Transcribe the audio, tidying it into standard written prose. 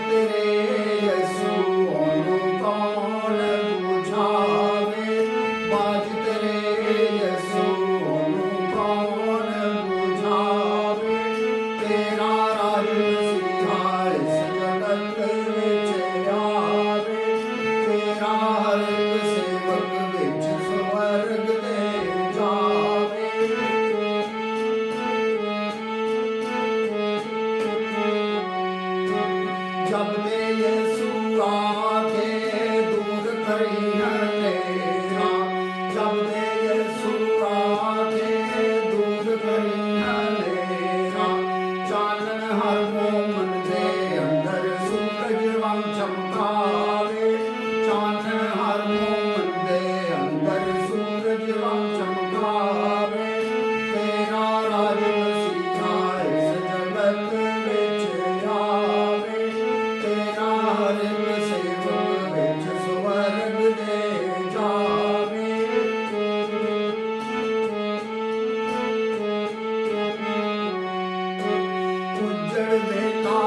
तेरे यसू ओनू कौन बुझावे, बाज तेरे यसू ओनू कौन बुझावे। तेरा राज मसीहा इस जगत विच आवे, तेरा हर एक सेवक विच स्वर्ग दे जावे। जब दे यसू आके दूर करी अंधेरा, जब दे यसू आके दूर करी अंधेरा। चानन हर मोमन दे अंदर सूरज वांग चमकावे, चानन हर मोमन दे अंदर सूरज वांग चमकावे। तेरा राज मसीहा इस जगत विच आवे, तेरा हर एक सेवक विच स्वर्ग दे जावे। उजड़ वेला